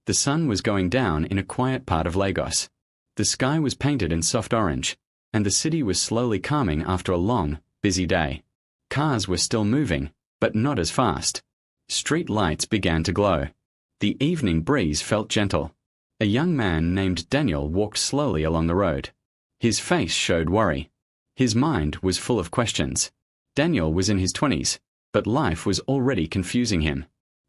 The sun was going down in a quiet part of Lagos. The sky was painted in soft orange, and the city was slowly calming after a long, busy day. Cars were still moving, but not as fast. Street lights began to glow. The evening breeze felt gentle. A young man named Daniel walked slowly along the road. His face showed worry. His mind was full of questions. Daniel was in his 20s, but life was already confusing him.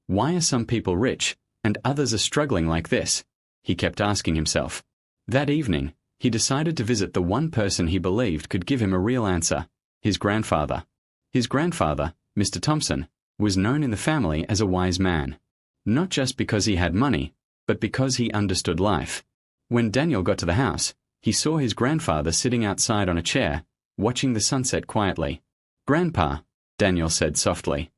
Why are some people rich, and others are struggling like this? He kept asking himself. That evening, he decided to visit the one person he believed could give him a real answer: his grandfather. His grandfather, Mr. Thompson, was known in the family as a wise man. Not just because he had money, but because he understood life. When Daniel got to the house, he saw his grandfather sitting outside on a chair, watching the sunset quietly. "Grandpa," Daniel said softly.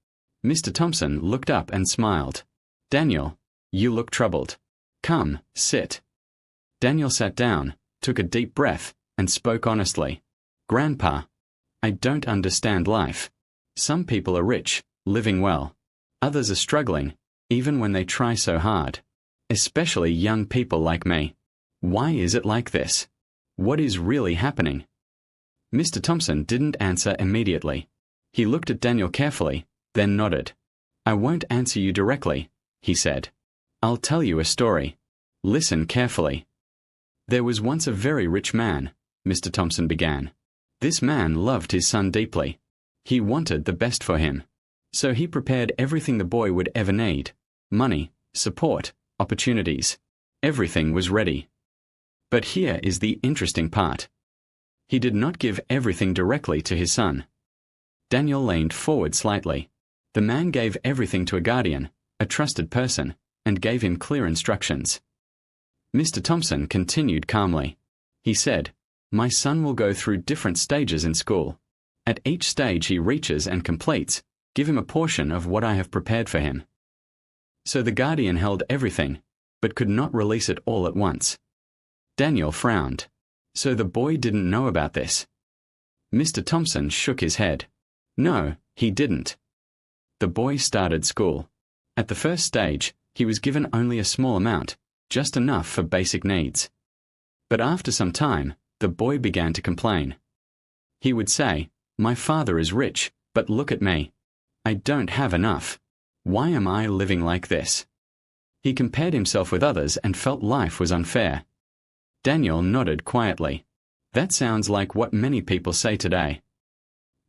Mr. Thompson looked up and smiled. "Daniel, you look troubled. Come, sit." Daniel sat down, took a deep breath, and spoke honestly. "Grandpa, I don't understand life. Some people are rich, living well. Others are struggling, even when they try so hard. Especially young people like me. Why is it like this? What is really happening?" Mr. Thompson didn't answer immediately. He looked at Daniel carefully, then nodded. "I won't answer you directly," he said. "I'll tell you a story. Listen carefully." "There was once a very rich man," Mr. Thompson began. "This man loved his son deeply. He wanted the best for him. So he prepared everything the boy would ever need: money, support, opportunities. Everything was ready. But here is the interesting part. He did not give everything directly to his son." Daniel leaned forward slightly. "The man gave everything to a guardian, a trusted person, and gave him clear instructions." Mr. Thompson continued calmly. He said, "My son will go through different stages in school. At each stage he reaches and completes, give him a portion of what I have prepared for him." So the guardian held everything, but could not release it all at once. Daniel frowned. So the boy didn't know about this. Mr. Thompson shook his head. "No, he didn't." The boy started school. At the first stage, he was given only a small amount, just enough for basic needs. But after some time, the boy began to complain. He would say, "My father is rich, but look at me. I don't have enough. Why am I living like this?" He compared himself with others and felt life was unfair. Daniel nodded quietly. "That sounds like what many people say today."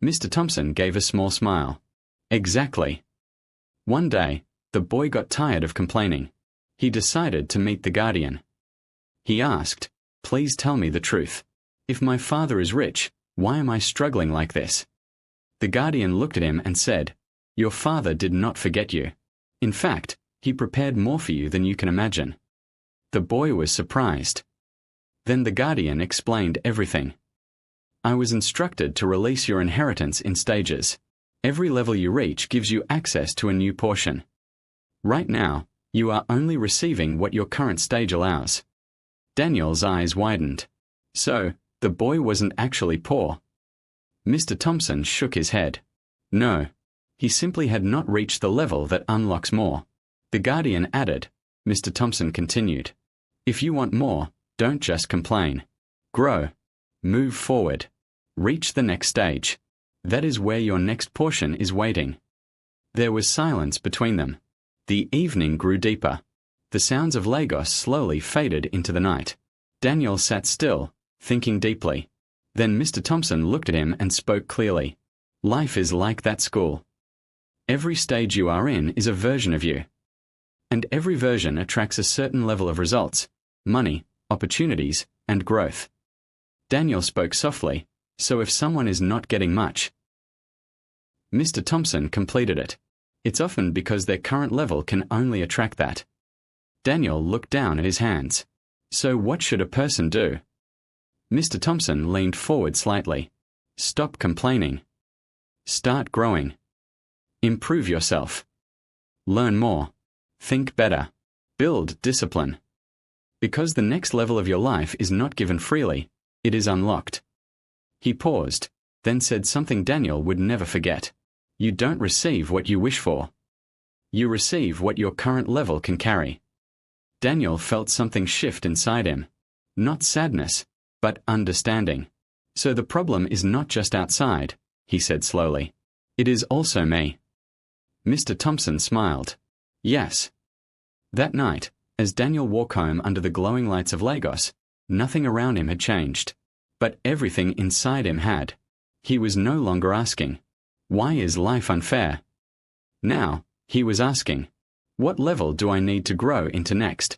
Mr. Thompson gave a small smile. "Exactly." One day, the boy got tired of complaining. He decided to meet the guardian. He asked, "Please tell me the truth. If my father is rich, why am I struggling like this?" The guardian looked at him and said, "Your father did not forget you. In fact, he prepared more for you than you can imagine." The boy was surprised. Then the guardian explained everything. "I was instructed to release your inheritance in stages. Every level you reach gives you access to a new portion. Right now, you are only receiving what your current stage allows." Daniel's eyes widened. So, the boy wasn't actually poor. Mr. Thompson shook his head. "No, he simply had not reached the level that unlocks more." The guardian added. Mr. Thompson continued, "If you want more, don't just complain. Grow. Move forward. Reach the next stage. That is where your next portion is waiting." There was silence between them. The evening grew deeper. The sounds of Lagos slowly faded into the night. Daniel sat still, thinking deeply. Then Mr. Thompson looked at him and spoke clearly. "Life is like that school. Every stage you are in is a version of you. And every version attracts a certain level of results: money, opportunities, and growth." Daniel spoke softly, "So if someone is not getting much..." Mr. Thompson completed it. "It's often because their current level can only attract that." Daniel looked down at his hands. "So what should a person do?" Mr. Thompson leaned forward slightly. "Stop complaining. Start growing. Improve yourself. Learn more. Think better. Build discipline. Because the next level of your life is not given freely, it is unlocked." He paused, then said something Daniel would never forget. "You don't receive what you wish for. You receive what your current level can carry." Daniel felt something shift inside him. Not sadness, but understanding. So the problem is not just outside, he said slowly. It is also me. Mr. Thompson smiled. Yes. That night, as Daniel walked home under the glowing lights of Lagos, nothing around him had changed. But everything inside him had. He was no longer asking, "Why is life unfair?" Now, he was asking, "What level do I need to grow into next?"